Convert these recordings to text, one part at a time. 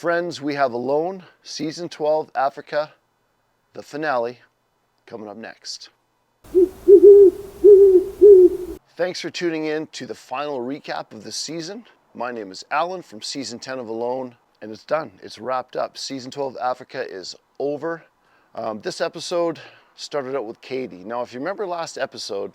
Friends, we have Alone, Season 12, Africa, the finale, coming up next. Thanks for tuning in to the final recap of the season. My name is Alan from Season 10 of Alone, and it's done. It's wrapped up. Season 12 Africa is over. This episode started out with Katie. Now, if you remember last episode,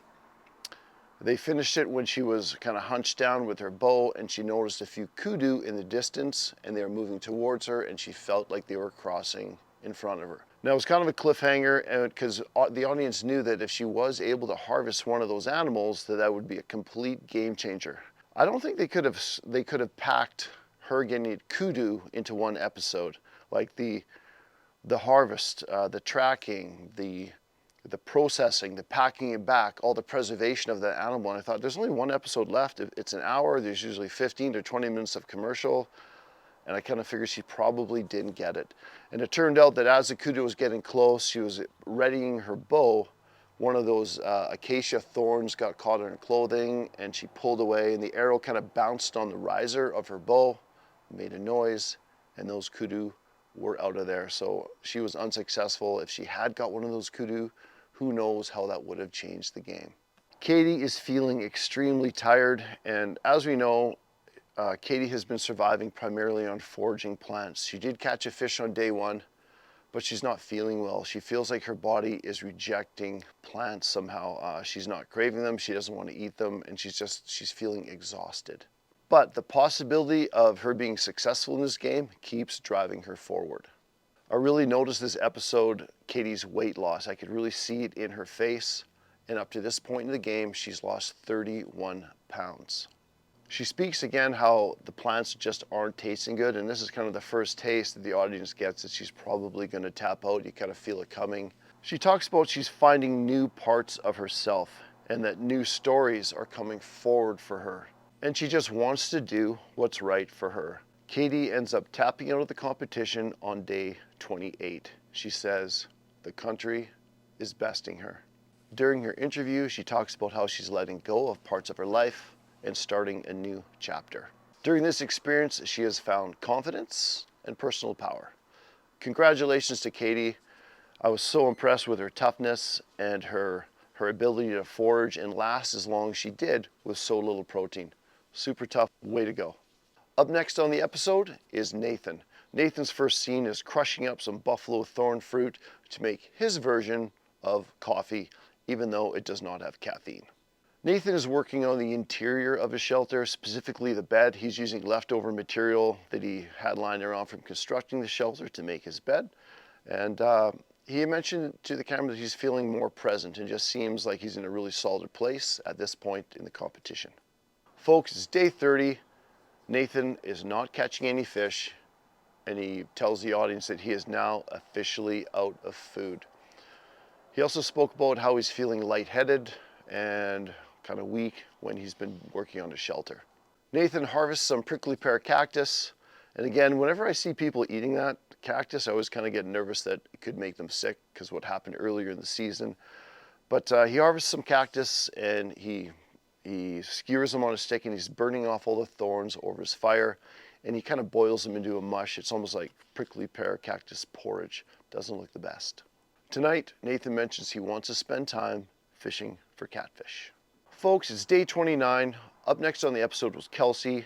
they finished it when she was kind of hunched down with her bow and she noticed a few kudu in the distance and they were moving towards her and she felt like they were crossing in front of her. Now, it was kind of a cliffhanger because the audience knew that if she was able to harvest one of those animals, that would be a complete game changer. I don't think they could have packed her getting kudu into one episode. Like the harvest, the tracking, the processing, the packing it back, all the preservation of that animal. And I thought, there's only one episode left. It's an hour. There's usually 15 to 20 minutes of commercial. And I kind of figured she probably didn't get it. And it turned out that as the kudu was getting close, she was readying her bow. One of those acacia thorns got caught in her clothing and she pulled away and the arrow kind of bounced on the riser of her bow, made a noise, and those kudu were out of there. So she was unsuccessful. If she had got one of those kudu, who knows how that would have changed the game. Katie is feeling extremely tired, and as we know, Katie has been surviving primarily on foraging plants. She did catch a fish on day one, but she's not feeling well. She feels like her body is rejecting plants somehow. She's not craving them, she doesn't want to eat them, and she's feeling exhausted. But the possibility of her being successful in this game keeps driving her forward. I really noticed this episode, Katie's weight loss. I could really see it in her face. And up to this point in the game, she's lost 31 pounds. She speaks again how the plants just aren't tasting good. And this is kind of the first taste that the audience gets that she's probably going to tap out. You kind of feel it coming. She talks about she's finding new parts of herself and that new stories are coming forward for her. And she just wants to do what's right for her. Katie ends up tapping out of the competition on day 28. She says the country is besting her. During her interview, she talks about how she's letting go of parts of her life and starting a new chapter. During this experience, she has found confidence and personal power. Congratulations to Katie. I was so impressed with her toughness and her ability to forage and last as long as she did with so little protein. Super tough. Way to go. Up next on the episode is Nathan. Nathan's first scene is crushing up some buffalo thorn fruit to make his version of coffee, even though it does not have caffeine. Nathan is working on the interior of his shelter, specifically the bed. He's using leftover material that he had lying around from constructing the shelter to make his bed. And he mentioned to the camera that he's feeling more present and just seems like he's in a really solid place at this point in the competition. Folks, it's day 30. Nathan is not catching any fish, and he tells the audience that he is now officially out of food. He also spoke about how he's feeling lightheaded and kind of weak when he's been working on his shelter. Nathan harvests some prickly pear cactus, and again, whenever I see people eating that cactus, I always kind of get nervous that it could make them sick because what happened earlier in the season. But he harvests some cactus and he skewers them on a stick and he's burning off all the thorns over his fire and he kind of boils them into a mush. It's almost like prickly pear cactus porridge. Doesn't look the best. Tonight, Nathan mentions he wants to spend time fishing for catfish. Folks, it's day 29. Up next on the episode was Kelsey,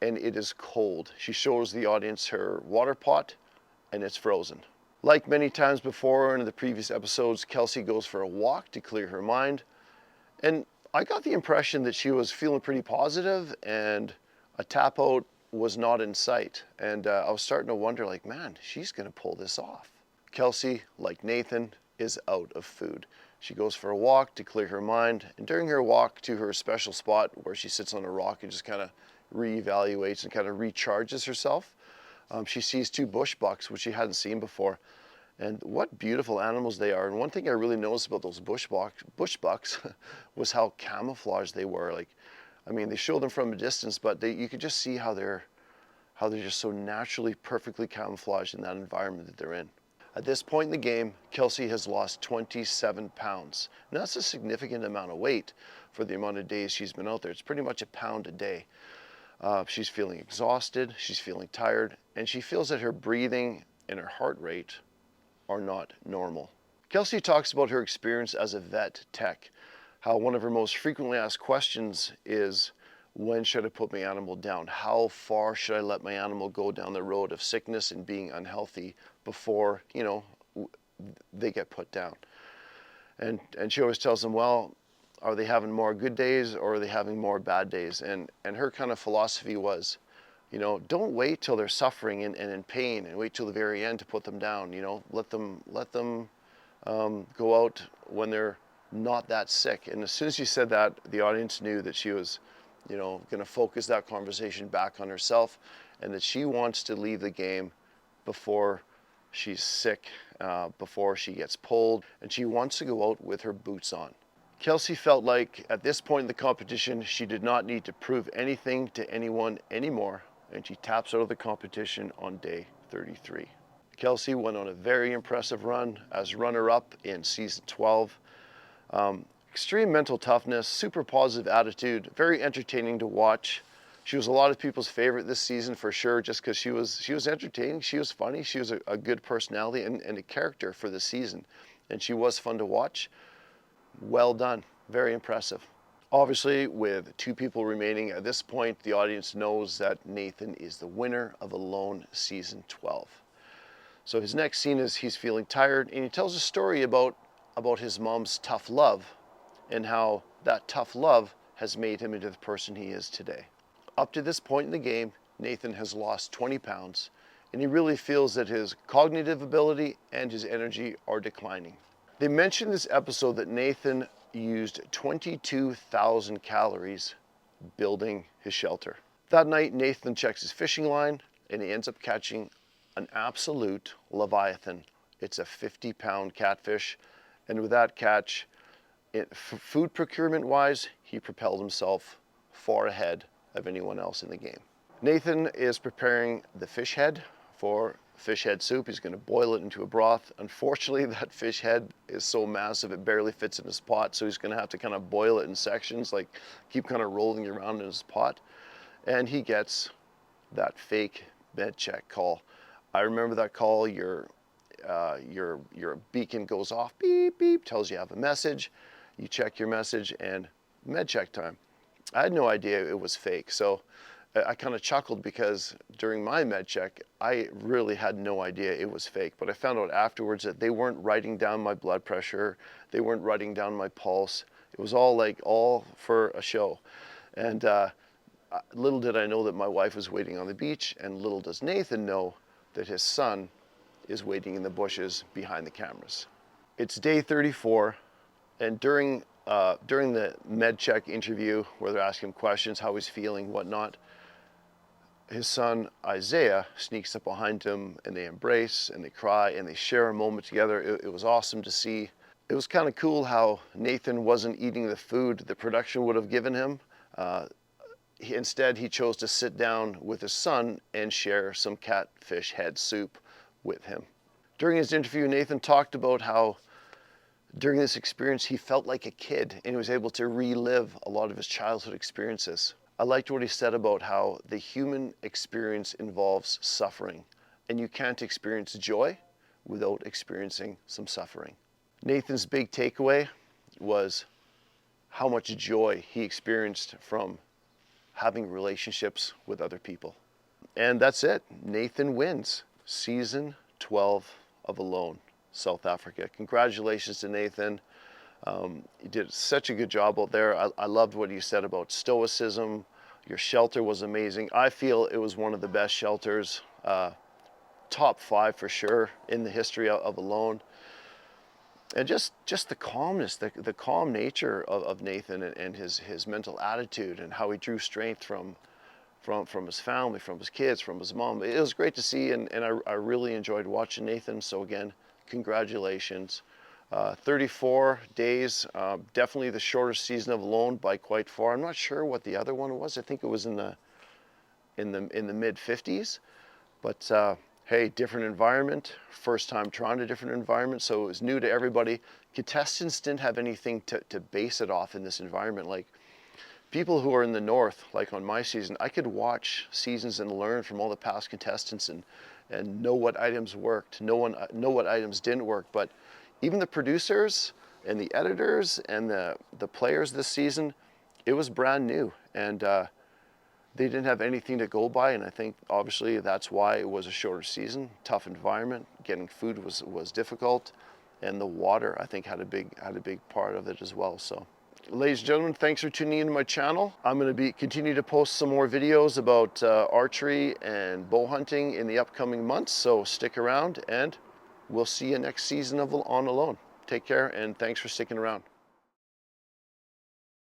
and it is cold. She shows the audience her water pot and it's frozen. Like many times before in the previous episodes, Kelsey goes for a walk to clear her mind. And I got the impression that she was feeling pretty positive and a tap out was not in sight. And I was starting to wonder, like, man, she's gonna pull this off. Kelsey, like Nathan, is out of food. She goes for a walk to clear her mind. And during her walk to her special spot where she sits on a rock and just kind of reevaluates and kind of recharges herself, she sees two bush bucks, which she hadn't seen before. And what beautiful animals they are. And one thing I really noticed about those bush bucks was how camouflaged they were. Like, I mean, they showed them from a distance, but you could just see how they're just so naturally, perfectly camouflaged in that environment that they're in. At this point in the game, Kelsey has lost 27 pounds. And that's a significant amount of weight for the amount of days she's been out there. It's pretty much a pound a day. She's feeling exhausted, she's feeling tired, and she feels that her breathing and her heart rate are not normal. Kelsey talks about her experience as a vet tech, how one of her most frequently asked questions is, when should I put my animal down? How far should I let my animal go down the road of sickness and being unhealthy before, they get put down? And she always tells them, well, are they having more good days or are they having more bad days? And her kind of philosophy was, don't wait till they're suffering and in pain and wait till the very end to put them down. Let them go out when they're not that sick. And as soon as she said that, the audience knew that she was, going to focus that conversation back on herself, and that she wants to leave the game before she's sick, before she gets pulled, and she wants to go out with her boots on. Kelsey felt like at this point in the competition, she did not need to prove anything to anyone anymore, and she taps out of the competition on day 33. Kelsey went on a very impressive run as runner-up in season 12. Extreme mental toughness, super positive attitude, very entertaining to watch. She was a lot of people's favorite this season for sure, just because she was entertaining, she was funny, she was a good personality and a character for the season. And she was fun to watch. Well done, very impressive. Obviously, with 2 people remaining at this point, the audience knows that Nathan is the winner of Alone season 12. So his next scene is he's feeling tired, and he tells a story about his mom's tough love and how that tough love has made him into the person he is today. Up to this point in the game, Nathan has lost 20 pounds, and he really feels that his cognitive ability and his energy are declining. They mentioned this episode that Nathan used 22,000 calories building his shelter. That night, Nathan checks his fishing line, and he ends up catching an absolute leviathan. It's a 50-pound catfish, and with that catch, food procurement wise, he propelled himself far ahead of anyone else in the game. Nathan is preparing the fish head for fish head soup. He's going to boil it into a broth. Unfortunately, that fish head is so massive it barely fits in his pot, so he's going to have to kind of boil it in sections, like keep kind of rolling it around in his pot. And he gets that fake med check call. I remember that call. Your beacon goes off, beep beep, tells you have a message. You check your message and med check time. I had no idea it was fake, so I kind of chuckled because during my med check, I really had no idea it was fake. But I found out afterwards that they weren't writing down my blood pressure, they weren't writing down my pulse. It was all for a show. And little did I know that my wife was waiting on the beach, and little does Nathan know that his son is waiting in the bushes behind the cameras. It's day 34, and during the med check interview where they're asking him questions, how he's feeling, whatnot, his son Isaiah sneaks up behind him, and they embrace and they cry and they share a moment together. It was awesome to see. It was kind of cool how Nathan wasn't eating the food the production would have given him. Instead, he chose to sit down with his son and share some catfish head soup with him. During his interview, Nathan talked about how during this experience he felt like a kid and he was able to relive a lot of his childhood experiences. I liked what he said about how the human experience involves suffering, and you can't experience joy without experiencing some suffering. Nathan's big takeaway was how much joy he experienced from having relationships with other people. And that's it. Nathan wins season 12 of Alone, South Africa. Congratulations to Nathan. You did such a good job out there. I loved what you said about stoicism. Your shelter was amazing. I feel it was one of the best shelters, top 5 for sure in the history of Alone. And just the calmness, the calm nature of Nathan and his mental attitude and how he drew strength from his family, from his kids, from his mom. It was great to see, and I really enjoyed watching Nathan. So again, congratulations. 34 days, definitely the shortest season of Alone by quite far. I'm not sure what the other one was. I think it was in the mid 50s, but hey, different environment, first time trying a different environment, so it was new to everybody. Contestants didn't have anything to base it off in this environment. Like, people who are in the north, like on my season, I could watch seasons and learn from all the past contestants and know what items worked, know what items didn't work. But even the producers and the editors and the players this season, it was brand new, and they didn't have anything to go by. And I think obviously that's why it was a shorter season, tough environment, getting food was difficult, and the water I think had a big part of it as well. So, ladies and gentlemen, thanks for tuning into my channel. I'm going to continue to post some more videos about archery and bow hunting in the upcoming months, so stick around, and we'll see you next season of On Alone. Take care, and thanks for sticking around.